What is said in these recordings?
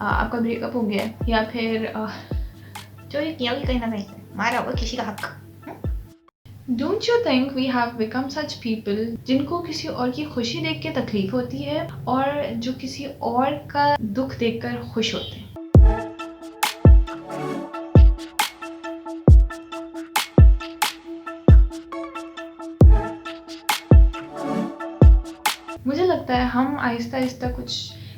आपका ब्रेकअप हो गया है या फिर चोरी किया होगी कहीं ना कहीं से, मारा होगा किसी का हक। Don't you think we have become such people जिनको किसी और की खुशी देख के तकलीफ होती है और जो किसी और का दुख देखकर खुश होते हैं? मुझे लगता है हम आहिस्ता आहिस्ता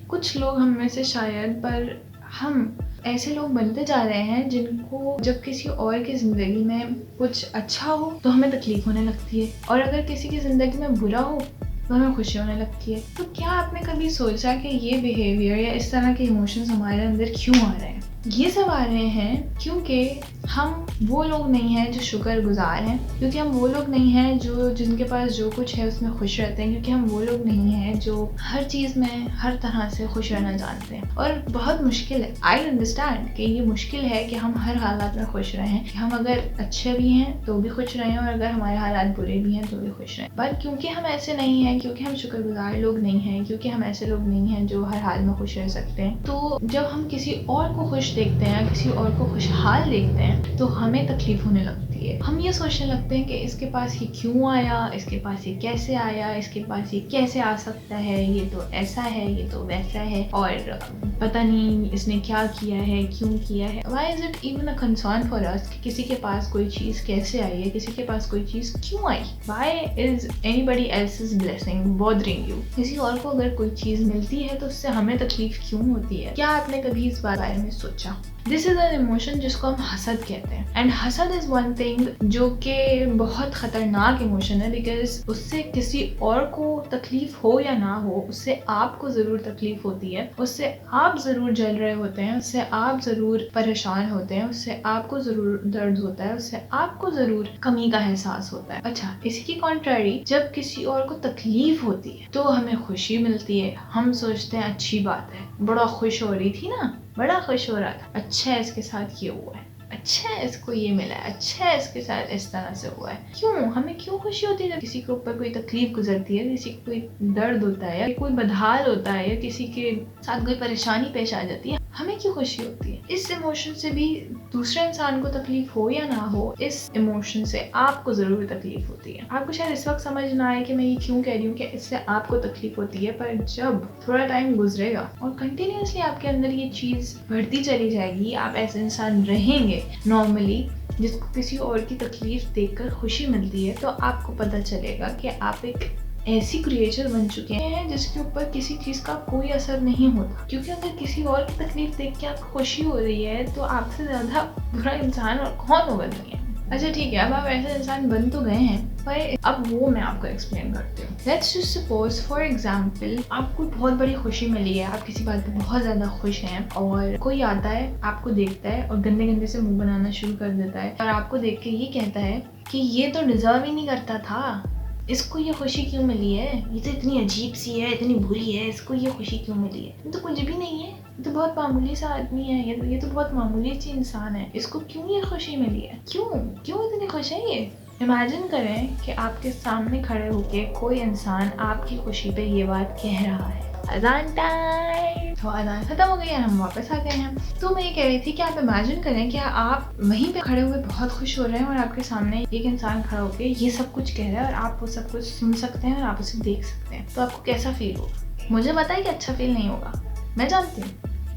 कुछ लोग हम में से शायद, पर हम ऐसे लोग बनते जा रहे हैं जिनको जब किसी और की ज़िंदगी में कुछ अच्छा हो तो हमें तकलीफ होने लगती है, और अगर किसी की ज़िंदगी में बुरा हो तो हमें खुशी होने लगती है। तो क्या आपने कभी सोचा कि ये बिहेवियर या इस तरह के इमोशंस हमारे अंदर क्यों आ रहे हैं? ये सब आ रहे हैं क्योंकि हम वो लोग नहीं हैं जो शुक्रगुजार हैं, क्योंकि हम वो लोग नहीं हैं जो जिनके पास जो कुछ है उसमें खुश रहते हैं, क्योंकि हम वो लोग नहीं हैं जो हर चीज़ में हर तरह से खुश रहना जानते हैं। और बहुत मुश्किल है, आई अंडरस्टैंड कि ये मुश्किल है कि हम हर हालात में खुश रहें, कि हम अगर अच्छे भी हैं तो भी खुश रहें और अगर हमारे हालात बुरे भी हैं तो भी खुश रहें। पर क्योंकि हम ऐसे नहीं हैं, क्योंकि हम शुक्रगुजार लोग नहीं हैं, क्योंकि हम ऐसे लोग नहीं हैं जो हर हाल में खुश रह सकते हैं, तो जब हम किसी और को खुश देखते हैं, किसी और को खुशहाल देखते हैं, तो हमें तकलीफ होने लगती है। हम ये सोचने लगते हैं कि इसके पास ये क्यों आया, इसके पास ये कैसे आया, इसके पास ये कैसे आ सकता है, ये तो ऐसा है, ये तो वैसा है, और पता नहीं इसने क्या किया है, क्यों किया है। Why is it even a concern for us कि किसी के पास कोई चीज़ कैसे आई है, किसी के पास कोई चीज़ क्यों आई? Why is anybody else's blessing bothering you? किसी और को अगर कोई चीज़ मिलती है तो उससे हमें तकलीफ क्यों होती है? क्या आपने कभी इस बारे में सोचा? दिस इज़ एन इमोशन जिसको हम हसद कहते हैं, एंड हसद इज़ वन थिंग जो कि बहुत ख़तरनाक इमोशन है, बिकॉज उससे किसी और को तकलीफ हो या ना हो, उससे आपको ज़रूर तकलीफ होती है, उससे आप ज़रूर जल रहे होते हैं, उससे आप ज़रूर परेशान होते हैं, उससे आपको ज़रूर दर्द होता है, उससे आपको ज़रूर कमी का एहसास होता है। अच्छा, इसी की कॉन्ट्ररी जब किसी और को तकलीफ होती है तो हमें खुशी मिलती है, हम सोचते हैं अच्छी बात है, बड़ा खुश हो रही थी ना, बड़ा खुश हो रहा था, अच्छा है इसके साथ ये हुआ है, अच्छा है इसको ये मिला है, अच्छा है इसके साथ इस तरह से हुआ है। क्यों, हमें क्यों खुशी होती है जब किसी के ऊपर कोई तकलीफ गुजरती है, किसी को कोई दर्द होता है, या कोई बदहाल होता है, या किसी के साथ कोई परेशानी पेश आ जाती है, हमें क्यों खुशी होती है? इस इमोशन से भी दूसरे इंसान को तकलीफ हो या ना हो, इस इमोशन से आपको जरूर तकलीफ होती है। आपको शायद इस वक्त समझ ना आए कि मैं ये क्यों कह रही हूँ कि इससे आपको तकलीफ होती है, पर जब थोड़ा टाइम गुजरेगा और कंटिन्यूसली आपके अंदर ये चीज़ बढ़ती चली जाएगी, आप ऐसे इंसान रहेंगे नॉर्मली जिसको किसी और की तकलीफ देखकर खुशी मिलती है, तो आपको पता चलेगा कि आप एक ऐसी क्रिएचर बन चुके हैं जिसके ऊपर किसी चीज़ का कोई असर नहीं होता। क्योंकि अगर किसी और की तकलीफ देख के आपको खुशी हो रही है तो आपसे ज़्यादा बुरा इंसान और कौन होगा दुनिया में। अच्छा ठीक है, अब आप ऐसे इंसान बन तो गए हैं, पर अब वो मैं आपको एक्सप्लेन करती हूँ। Let's just suppose for example आपको बहुत बड़ी खुशी मिली है, आप किसी बात पे बहुत ज़्यादा खुश हैं, और कोई आता है आपको देखता है और गंदे गंदे से मुंह बनाना शुरू कर देता है और आपको देख के ये कहता है कि ये तो डिजर्व ही नहीं करता था, इसको ये खुशी क्यों मिली है, ये तो इतनी अजीब सी है, इतनी बुरी है, इसको ये खुशी क्यों मिली है, ये तो कुछ भी नहीं है, ये तो बहुत मामूली सा आदमी है, ये तो बहुत मामूली सी इंसान है, इसको क्यों ये खुशी मिली है, क्यों इतनी खुश है ये? इमेजिन करें कि आपके सामने खड़े होके कोई इंसान आपकी खुशी पे ये बात कह रहा है। अजान टाइम, तो अजान खत्म हो गई है, हम वापस आ गए हैं। तो मैं ये कह रही थी कि आप इमेजिन करें कि आप वहीं पे खड़े हुए बहुत खुश हो रहे हैं और आपके सामने एक इंसान खड़ा होकर ये सब कुछ कह रहा है और आप वो सब कुछ सुन सकते हैं और आप उसे देख सकते हैं, तो आपको कैसा फील होगा? मुझे पता है कि अच्छा फील नहीं होगा, मैं जानती हूँ,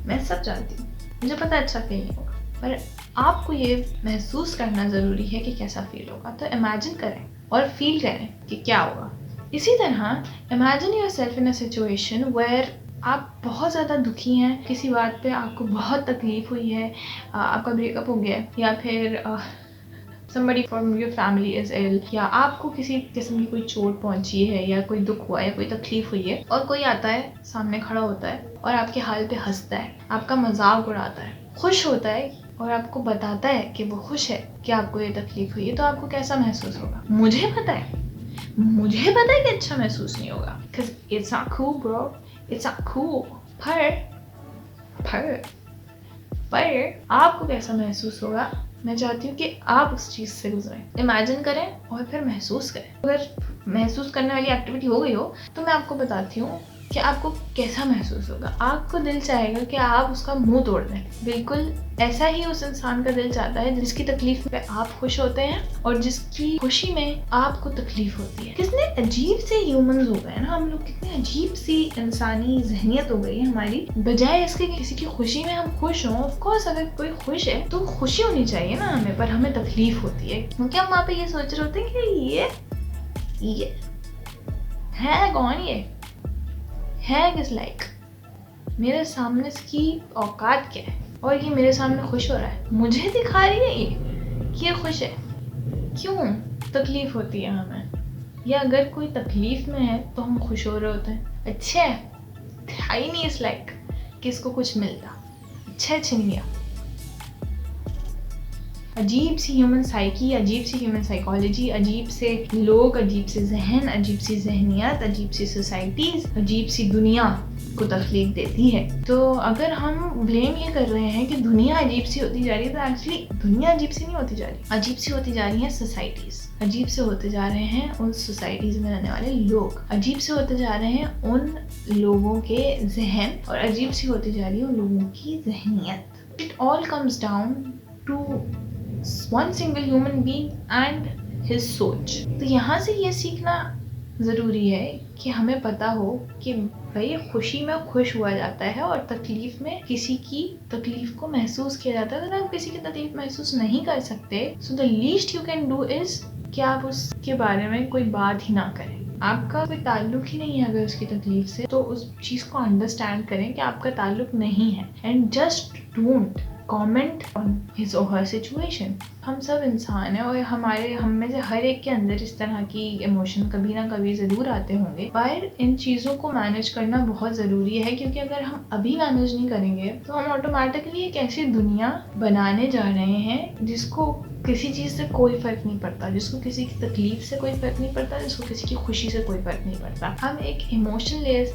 मैं सब जानती हूँ, मुझे पता है अच्छा फील नहीं होगा, पर आपको ये महसूस करना ज़रूरी है कि कैसा फील होगा। तो इमेजिन करें और फील करें कि क्या होगा। इसी तरह imagine yourself in a situation where आप बहुत ज़्यादा दुखी हैं, किसी बात पे आपको बहुत तकलीफ हुई है, आपका ब्रेकअप हो गया, या फिर somebody from your family is ill, या आपको किसी किस्म की कोई चोट पहुंची है, या कोई दुख हुआ है, कोई तकलीफ हुई है, और कोई आता है सामने खड़ा होता है और आपके हाल पे हंसता है, आपका मजाक उड़ाता है, खुश होता है और आपको बताता है कि वो खुश है कि आपको ये तकलीफ हुई है, तो आपको कैसा महसूस होगा? मुझे पता है कि अच्छा महसूस नहीं होगा, because it's not cool bro, it's not cool। पर आपको कैसा महसूस होगा, मैं चाहती हूँ कि आप उस चीज़ से गुजरें, इमेजिन करें और फिर महसूस करें। अगर महसूस करने वाली एक्टिविटी हो गई हो तो मैं आपको बताती हूँ कि आपको कैसा महसूस होगा। आपको दिल चाहेगा कि आप उसका मुंह तोड़ दें। बिल्कुल ऐसा ही उस इंसान का दिल चाहता है जिसकी तकलीफ में आप खुश होते हैं और जिसकी खुशी में आपको तकलीफ होती है। कितने अजीब से ह्यूमंस हो गए ना हम लोग, कितने अजीब सी इंसानी जहनियत हो गई है हमारी। बजाय इसके कि किसी की खुशी में हम खुश हों, ऑफ कोर्स अगर कोई खुश है तो खुशी होनी चाहिए ना हमें, पर हमें तकलीफ होती है क्योंकि हम वहाँ पे ये सोच रहे होते हैं कि ये है कौन, ये है किस लायक, मेरे सामने इसकी औकात क्या है और ये मेरे सामने खुश हो रहा है, मुझे दिखा रही है ये कि ये खुश है। क्यों तकलीफ होती है हमें? या अगर कोई तकलीफ में है तो हम खुश हो रहे होते हैं। अच्छा था ही नहीं इस लायक कि इसको कुछ मिलता, अच्छा छिन गया। अजीब सी ह्यूमन साइकी, अजीब सी ह्यूमन साइकोलॉजी, अजीब से लोग, अजीब से जहन, अजीब सी जहनियत, अजीब सी सोसाइटीज, अजीब सी दुनिया को तख्लीक देती है। तो अगर हम ब्लेम ये कर रहे हैं कि दुनिया अजीब सी होती जा रही है, तो एक्चुअली दुनिया अजीब सी नहीं होती जा रही, अजीब सी होती जा रही है सोसाइटीज, अजीब से होते जा रहे हैं उन सोसाइटीज में रहने वाले लोग, अजीब से होते जा रहे हैं उन लोगों के जहन और अजीब सी होती जा रही है उन लोगों की जहनियत। It all comes down to one single human being and his सोच। तो यहाँ से ये सीखना ज़रूरी है कि हमें पता हो कि भाई खुशी में खुश हुआ जाता है और तकलीफ में किसी की तकलीफ को महसूस किया जाता है। अगर आप किसी की तकलीफ महसूस नहीं कर सकते, so the least you can do is कि आप उसके बारे में कोई बात ही ना करें। आपका कोई ताल्लुक ही नहीं है अगर उसकी तकलीफ से, तो उस चीज़ को अंडरस्टैंड करें कि आपका ताल्लुक नहीं है and just don't comment on his और हर सिचुएशन। हम सब इंसान हैं और हम में से हर एक के अंदर इस तरह की इमोशन कभी ना कभी ज़रूर आते होंगे, पर इन चीज़ों को मैनेज करना बहुत ज़रूरी है क्योंकि अगर हम अभी मैनेज नहीं करेंगे तो हम ऑटोमेटिकली एक ऐसी दुनिया बनाने जा रहे हैं जिसको किसी चीज़ से कोई फ़र्क नहीं पड़ता, जिसको किसी की तकलीफ से कोई फ़र्क नहीं पड़ता, जिसको किसी की खुशी से कोई फ़र्क नहीं पड़ता। हम एक इमोशनलेस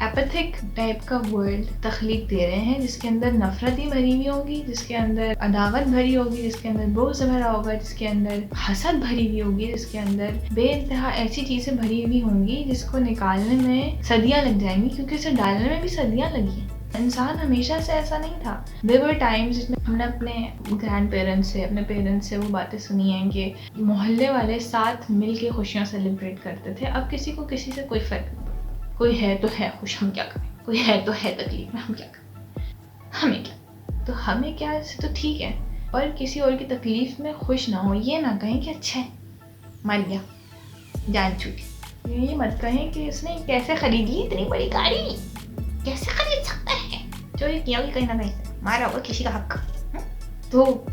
एपैथिक टाइप का वर्ल्ड तख्लीक दे रहे हैं जिसके अंदर नफरत ही भरी हुई होगी, जिसके अंदर अदावत भरी होगी, जिसके अंदर बोझ भरा होगा, जिसके अंदर हसद भरी हुई होगी, जिसके अंदर बेइंतहा ऐसी चीज़ें भरी हुई होंगी जिसको निकालने में सदियां लग जाएंगी क्योंकि इसे डालने में भी सदियां लगी। इंसान हमेशा से ऐसा नहीं था। देयर वर टाइम्स जिसमें हमने अपने ग्रैंड पेरेंट्स से, अपने पेरेंट्स से वो बातें सुनी हैं कि मोहल्ले वाले साथ मिल के खुशियाँ सेलिब्रेट करते थे। अब किसी को किसी से कोई फ़र्क नहीं पड़ता। कोई है तो है खुश, हम क्या करें, कोई है तो है तकलीफ में, हम क्या करें, हमें क्या, तो हमें क्या, इससे तो ठीक है, पर किसी और की तकलीफ में खुश ना हो। ये ना कहें कि अच्छा है मर गया, जान छूटी। ये मत कहें कि इसने कैसे खरीद ली इतनी बड़ी गाड़ी, कैसे खरीद सकता है, चोरी किया होगी कहीं ना कहीं से, मारा होगा किसी का हक। तो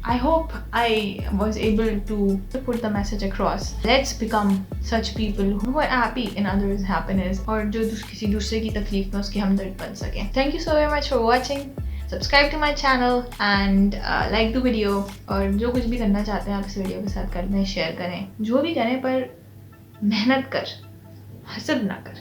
I hope I was able to put the message across. Let's become such people who are happy in others' happiness और जो किसी दूसरे की तकलीफ में उसके हमदर्द बन सके। Thank you so very much for watching. Subscribe to my channel and like the video। और जो कुछ भी करना चाहते हैं आप इस वीडियो के साथ कर दें, शेयर करें, जो भी करें, पर मेहनत कर, हसद ना कर।